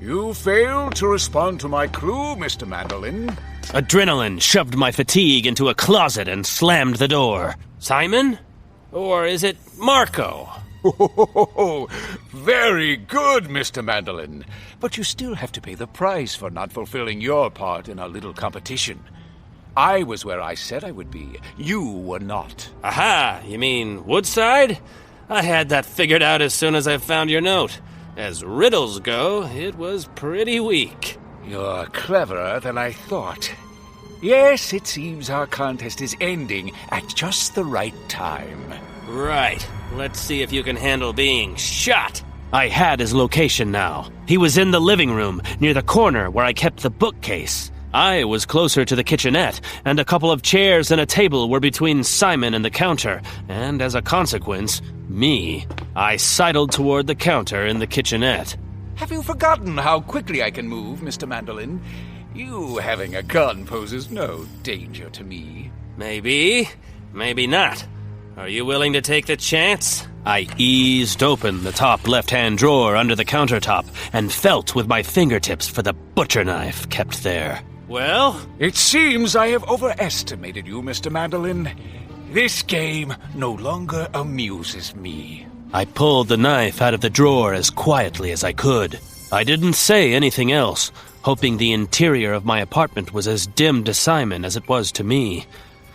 You failed to respond to my clue, Mr. Mandolin. Adrenaline shoved my fatigue into a closet and slammed the door. Simon? Or is it Marco? Oh, very good, Mr. Mandolin. But you still have to pay the price for not fulfilling your part in our little competition. I was where I said I would be. You were not. Aha! You mean Woodside? I had that figured out as soon as I found your note. As riddles go, it was pretty weak. You're cleverer than I thought. Yes, it seems our contest is ending at just the right time. Right. Let's see if you can handle being shot. I had his location now. He was in the living room, near the corner where I kept the bookcase. I was closer to the kitchenette, and a couple of chairs and a table were between Simon and the counter, and as a consequence, me. I sidled toward the counter in the kitchenette. Have you forgotten how quickly I can move, Mr. Mandolin? You having a gun poses no danger to me. Maybe. Maybe not. Are you willing to take the chance? I eased open the top left-hand drawer under the countertop and felt with my fingertips for the butcher knife kept there. Well? It seems I have overestimated you, Mr. Mandolin. This game no longer amuses me. I pulled the knife out of the drawer as quietly as I could. I didn't say anything else, hoping the interior of my apartment was as dim to Simon as it was to me.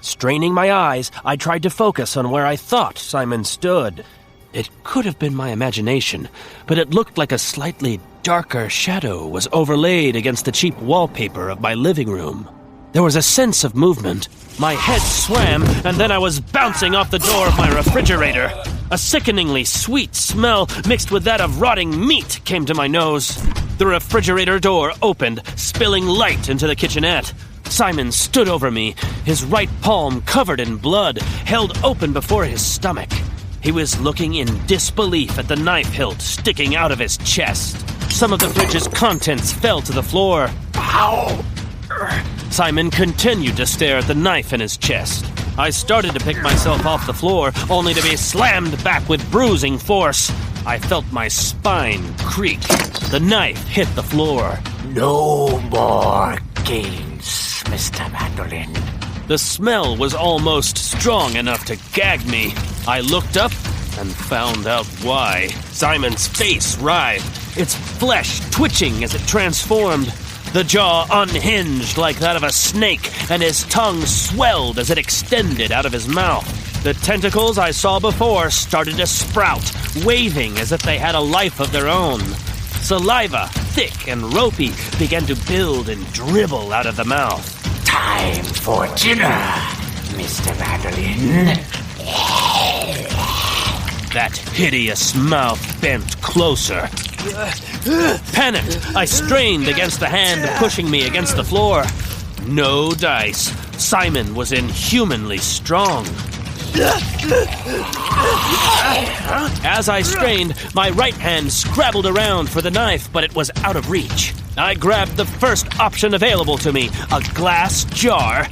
Straining my eyes, I tried to focus on where I thought Simon stood. It could have been my imagination, but it looked like a slightly darker shadow was overlaid against the cheap wallpaper of my living room. There was a sense of movement. My head swam, and then I was bouncing off the door of my refrigerator. A sickeningly sweet smell mixed with that of rotting meat came to my nose. The refrigerator door opened, spilling light into the kitchenette. Simon stood over me, his right palm covered in blood, held open before his stomach. He was looking in disbelief at the knife hilt sticking out of his chest. Some of the fridge's contents fell to the floor. Ow! Simon continued to stare at the knife in his chest. I started to pick myself off the floor, only to be slammed back with bruising force. I felt my spine creak. The knife hit the floor. No more games, Mr. Mandolin. The smell was almost strong enough to gag me. I looked up and found out why. Simon's face writhed, its flesh twitching as it transformed. The jaw unhinged like that of a snake, and his tongue swelled as it extended out of his mouth. The tentacles I saw before started to sprout, waving as if they had a life of their own. Saliva, thick and ropey, began to build and dribble out of the mouth. Time for dinner, Mr. Mandolin. That hideous mouth bent closer. Panicked, I strained against the hand pushing me against the floor. No dice. Simon was inhumanly strong. As I strained, my right hand scrabbled around for the knife, but it was out of reach. I grabbed the first option available to me, a glass jar,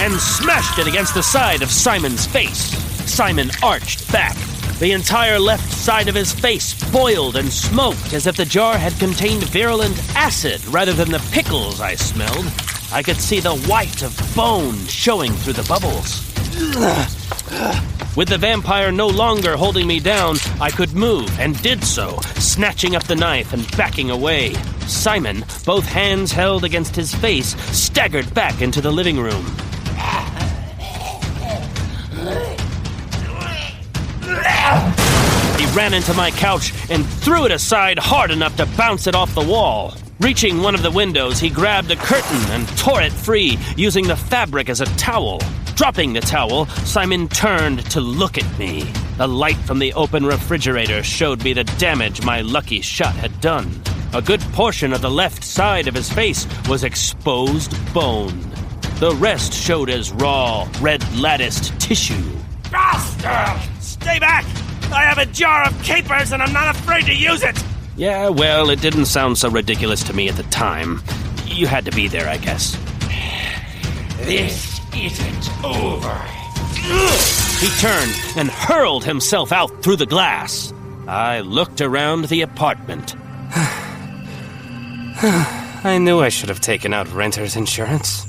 and smashed it against the side of Simon's face. Simon arched back. The entire left side of his face boiled and smoked as if the jar had contained virulent acid rather than the pickles I smelled. I could see the white of bone showing through the bubbles. With the vampire no longer holding me down, I could move and did so, snatching up the knife and backing away. Simon, both hands held against his face, staggered back into the living room. He ran into my couch and threw it aside hard enough to bounce it off the wall. Reaching one of the windows, he grabbed a curtain and tore it free, using the fabric as a towel. Dropping the towel, Simon turned to look at me. The light from the open refrigerator showed me the damage my lucky shot had done. A good portion of the left side of his face was exposed bone. The rest showed as raw, red-latticed tissue. Bastard! Stay back! I have a jar of capers and I'm not afraid to use it! Yeah, well, it didn't sound so ridiculous to me at the time. You had to be there, I guess. This isn't over. He turned and hurled himself out through the glass. I looked around the apartment. I knew I should have taken out renter's insurance.